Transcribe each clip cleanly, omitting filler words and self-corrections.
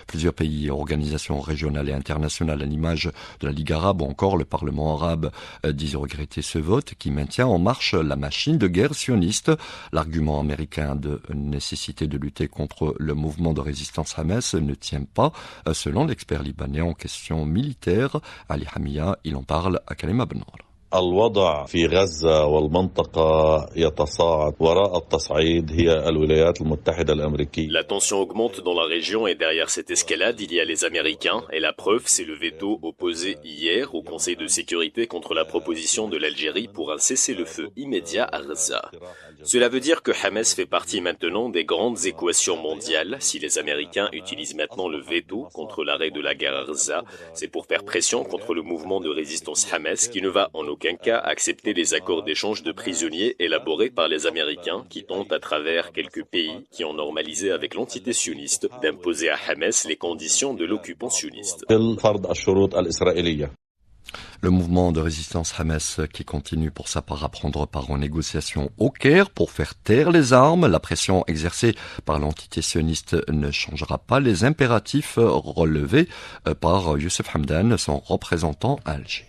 Plusieurs pays et organisations régionales et internationales à l'image de la Ligue arabe ou encore le Parlement arabe disent regretter ce vote qui maintient en marche la machine de guerre sioniste. L'argument américain de nécessité de lutter contre le mouvement de résistance Hamas ne tient pas, selon l'expert libanais en question militaire, Ali Hamia. Il en parle à Kalima Benour. الوضع في غزة والمنطقة يتصاعد وراء التصعيد هي الولايات المتحدة الأمريكية. La tension augmente dans la région et derrière cette escalade, il y a les Américains. Et la preuve, c'est le veto opposé hier au Conseil de sécurité contre la proposition de l'Algérie pour un cessez-le-feu immédiat à Gaza. Cela veut dire que Hamas fait partie maintenant des grandes équations mondiales. Si les Américains utilisent maintenant le veto contre l'arrêt de la guerre à Gaza, c'est pour faire pression contre le mouvement de résistance Hamas qui ne va en aucun cas accepter les accords d'échange de prisonniers élaborés par les Américains qui tentent à travers quelques pays qui ont normalisé avec l'entité sioniste d'imposer à Hamas les conditions de l'occupant sioniste. Le mouvement de résistance Hamas qui continue pour sa part à prendre part aux négociations au Caire pour faire taire les armes. La pression exercée par l'entité sioniste ne changera pas les impératifs relevés par Youssef Hamdan, son représentant à Alger.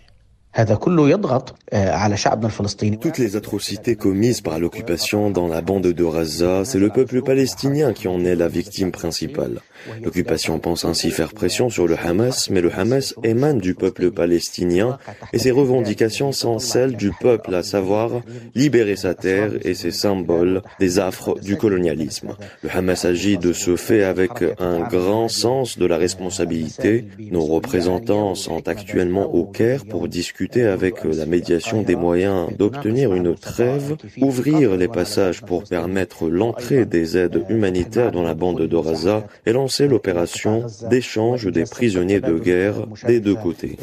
Toutes les atrocités commises par l'occupation dans la bande de Gaza, c'est le peuple palestinien qui en est la victime principale. L'occupation pense ainsi faire pression sur le Hamas, mais le Hamas émane du peuple palestinien et ses revendications sont celles du peuple, à savoir libérer sa terre et ses symboles des affres du colonialisme. Le Hamas agit de ce fait avec un grand sens de la responsabilité. Nos représentants sont actuellement au Caire pour discuter avec la médiation des moyens d'obtenir une trêve, ouvrir les passages pour permettre l'entrée des aides humanitaires dans la bande de Gaza et lancer l'opération d'échange des prisonniers de guerre des deux côtés.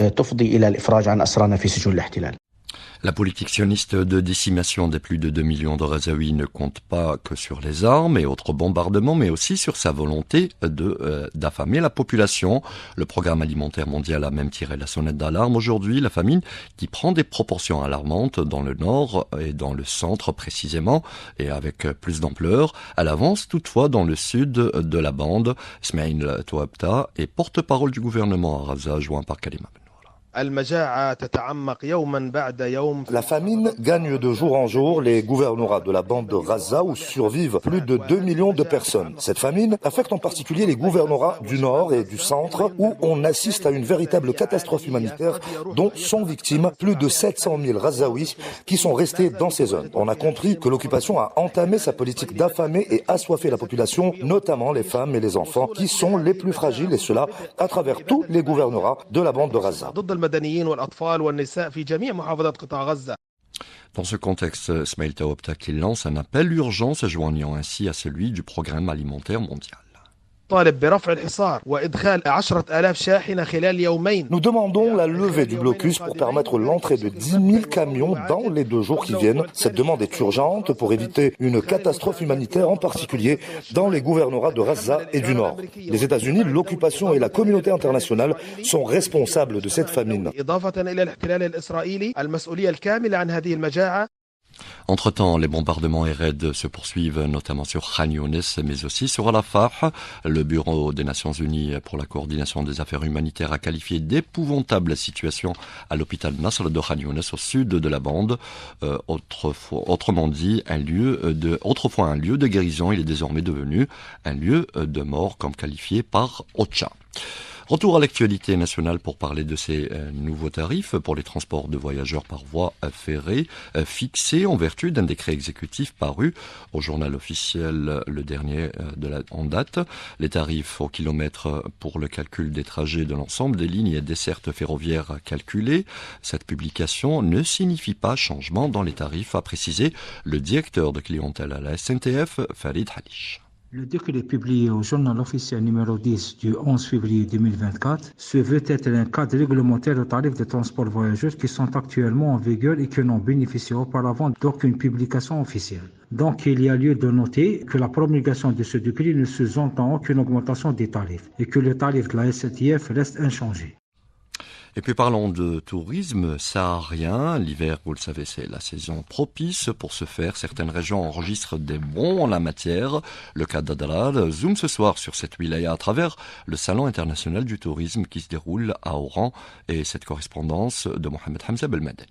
La politique sioniste de décimation des plus de 2 millions de Gazaouis ne compte pas que sur les armes et autres bombardements, mais aussi sur sa volonté d'affamer la population. Le programme alimentaire mondial a même tiré la sonnette d'alarme aujourd'hui. La famine qui prend des proportions alarmantes dans le nord et dans le centre précisément, et avec plus d'ampleur. Elle avance toutefois dans le sud de la bande. Ismail Touabta est porte-parole du gouvernement à Gaza, joint par Kalima. La famine gagne de jour en jour les gouvernorats de la bande de Gaza où survivent plus de 2 millions de personnes. Cette famine affecte en particulier les gouvernorats du nord et du centre où on assiste à une véritable catastrophe humanitaire dont sont victimes plus de 700 000 Gazaouis qui sont restés dans ces zones. On a compris que l'occupation a entamé sa politique d'affamer et assoiffer la population, notamment les femmes et les enfants qui sont les plus fragiles et cela à travers tous les gouvernorats de la bande de Gaza. Dans ce contexte, Ismail Touabta qui lance un appel urgent se joignant ainsi à celui du programme alimentaire mondial. Nous demandons la levée du blocus pour permettre l'entrée de 10 000 camions dans les 2 jours qui viennent. Cette demande est urgente pour éviter une catastrophe humanitaire, en particulier dans les gouvernorats de Gaza et du Nord. Les États-Unis, l'occupation et la communauté internationale sont responsables de cette famine. Entre-temps, les bombardements et raids se poursuivent notamment sur Khan Younes, mais aussi sur Rafah. Le Bureau des Nations Unies pour la coordination des affaires humanitaires a qualifié d'épouvantable la situation à l'hôpital Nasr de Khan Younes au sud de la bande. Autrement dit, autrefois un lieu de guérison, il est désormais devenu un lieu de mort, comme qualifié par OCHA. Retour à l'actualité nationale pour parler de ces nouveaux tarifs pour les transports de voyageurs par voie ferrée fixés en vertu d'un décret exécutif paru au journal officiel, le dernier en date. Les tarifs au kilomètre pour le calcul des trajets de l'ensemble des lignes et dessertes ferroviaires calculées. Cette publication ne signifie pas changement dans les tarifs, a précisé le directeur de clientèle à la SNTF, Farid Halish. Le décret publié au journal officiel numéro 10 du 11 février 2024 se veut être un cadre réglementaire de tarifs de transport voyageurs qui sont actuellement en vigueur et qui n'ont bénéficié auparavant d'aucune publication officielle. Donc il y a lieu de noter que la promulgation de ce décret ne sous-entend aucune augmentation des tarifs et que le tarif de la SNTF reste inchangé. Et puis parlons de tourisme saharien. L'hiver, vous le savez, c'est la saison propice pour ce faire. Certaines régions enregistrent des bons en la matière. Le cas d'Adrar zoome ce soir sur cette wilaya à travers le Salon international du tourisme qui se déroule à Oran et cette correspondance de Mohamed Hamza Belmadani.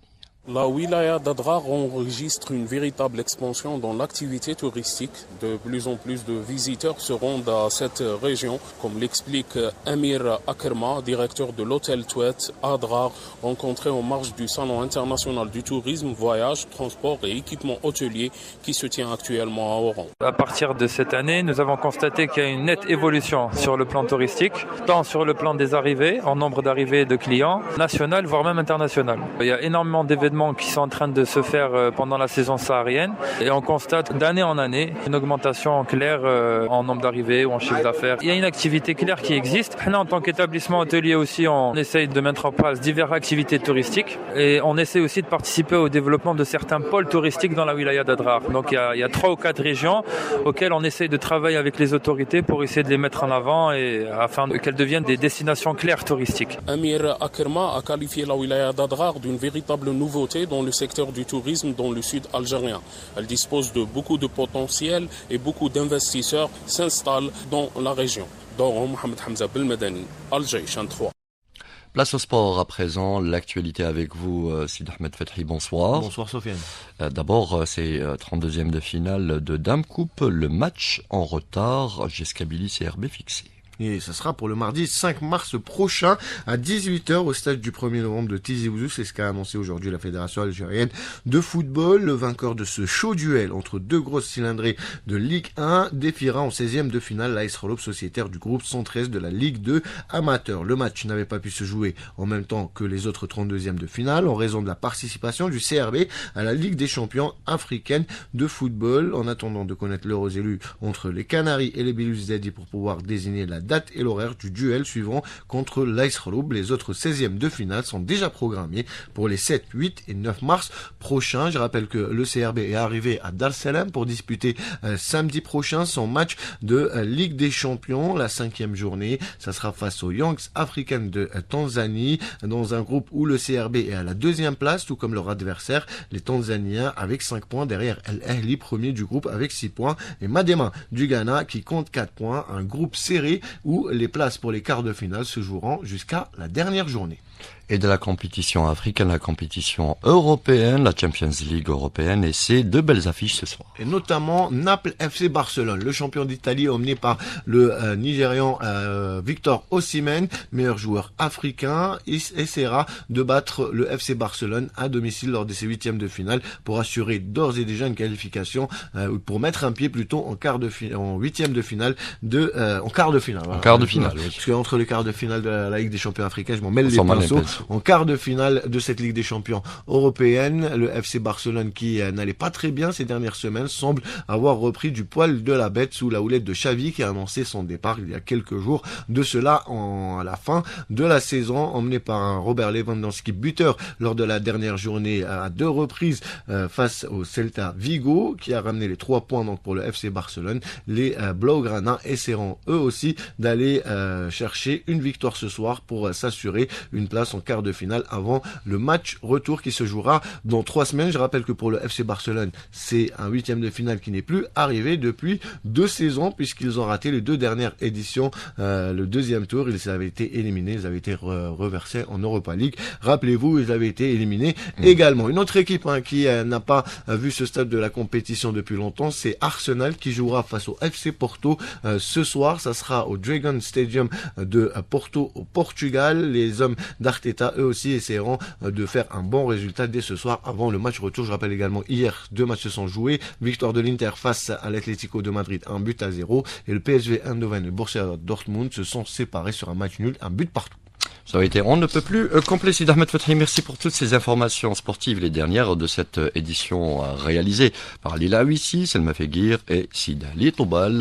La wilaya d'Adrar enregistre une véritable expansion dans l'activité touristique. De plus en plus de visiteurs se rendent à cette région, comme l'explique Amir Akerma, directeur de l'hôtel Touet à Adrar, rencontré en marge du Salon international du tourisme, voyage, transport et équipement hôtelier qui se tient actuellement à Oran. À partir de cette année, nous avons constaté qu'il y a une nette évolution sur le plan touristique, tant sur le plan des arrivées, en nombre d'arrivées de clients, national voire même international. Il y a énormément d'événements qui sont en train de se faire pendant la saison saharienne et on constate d'année en année une augmentation claire en nombre d'arrivées ou en chiffre d'affaires. Il y a une activité claire qui existe. Là, en tant qu'établissement hôtelier aussi, on essaye de mettre en place diverses activités touristiques et on essaie aussi de participer au développement de certains pôles touristiques dans la wilaya d'Adrar. Donc il y a 3 ou 4 régions auxquelles on essaye de travailler avec les autorités pour essayer de les mettre en avant et afin qu'elles deviennent des destinations claires touristiques. Amir Akerma a qualifié la wilaya d'Adrar d'une véritable nouveauté dans le secteur du tourisme dans le sud algérien. Elle dispose de beaucoup de potentiel et beaucoup d'investisseurs s'installent dans la région. D'Oran, Mohamed Hamza Belmadani, Alger, Chaîne 3. Place au sport à présent, l'actualité avec vous, Sid Ahmed Fethi, bonsoir. Bonsoir Sofiane. D'abord, c'est 32e de finale de Dame Coupe, le match en retard, Jescabili CRB fixé. Et ça sera pour le mardi 5 mars prochain à 18h au stade du 1er novembre de Tizi Ouzou. C'est ce qu'a annoncé aujourd'hui la Fédération algérienne de football. Le vainqueur de ce chaud duel entre 2 grosses cylindrées de Ligue 1 défiera en 16e de finale l'AS Rolop sociétaire du groupe 113 de la Ligue 2 amateur. Le match n'avait pas pu se jouer en même temps que les autres 32e de finale en raison de la participation du CRB à la Ligue des champions africaine de football. En attendant de connaître l'heure aux élus entre les Canaries et les Bilus Zedi pour pouvoir désigner la date et l'horaire du duel suivant contre l'AS Rolop. Les autres 16e de finale sont déjà programmés pour les 7, 8 et 9 mars prochains. Je rappelle que le CRB est arrivé à Dar es Salaam pour disputer samedi prochain son match de Ligue des Champions, la 5e journée. Ça sera face aux Youngs Africans de Tanzanie dans un groupe où le CRB est à la 2e place, tout comme leur adversaire, les Tanzaniens avec 5 points derrière El Ahly, premier du groupe avec 6 points, et Madema du Ghana qui compte 4 points, un groupe serré où les places pour les quarts de finale se joueront jusqu'à la dernière journée. Et de la compétition africaine, la compétition européenne, la Champions League européenne, et c'est 2 belles affiches ce soir. Et notamment Naples FC Barcelone, le champion d'Italie emmené par le Nigérian Victor Osimhen, meilleur joueur africain, essaiera de battre le FC Barcelone à domicile lors de ses 8e de finale pour assurer d'ores et déjà une qualification, pour mettre un pied plutôt en 8e de finale en quart de finale. Voilà. En quart de finale, oui. Parce qu'entre les quarts de finale de la Ligue des champions africains, je m'en mêle les pinceaux. En quart de finale de cette Ligue des champions européenne, le FC Barcelone qui n'allait pas très bien ces dernières semaines semble avoir repris du poil de la bête sous la houlette de Xavi qui a annoncé son départ il y a quelques jours de cela à la fin de la saison, emmené par un Robert Lewandowski buteur lors de la dernière journée à 2 reprises face au Celta Vigo qui a ramené les 3 points donc pour le FC Barcelone. Les Blaugrana essaieront eux aussi d'aller chercher une victoire ce soir pour s'assurer une place en quart de finale avant le match retour qui se jouera dans 3 semaines. Je rappelle que pour le FC Barcelone, c'est un 8e de finale qui n'est plus arrivé depuis 2 saisons puisqu'ils ont raté les 2 dernières éditions. Le 2e tour, ils avaient été éliminés, ils avaient été reversés en Europa League. Rappelez-vous, ils avaient été éliminés également. Une autre équipe qui n'a pas vu ce stade de la compétition depuis longtemps, c'est Arsenal qui jouera face au FC Porto ce soir. Ça sera au Dragon Stadium de Porto au Portugal. Les hommes d'Arteta, eux aussi, essaieront de faire un bon résultat dès ce soir avant le match retour. Je rappelle également, hier, 2 matchs se sont joués. Victoire de l'Inter face à l'Atlético de Madrid, 1-0. Et le PSV Eindhoven et le Borussia Dortmund se sont séparés sur un match nul, 1 but partout. Ça a été, on ne peut plus complet. Sid Ahmed Fethi, merci pour toutes ces informations sportives, les dernières de cette édition réalisée par Lila Ouissi, Selma Feguir et Sid Ali Toubal.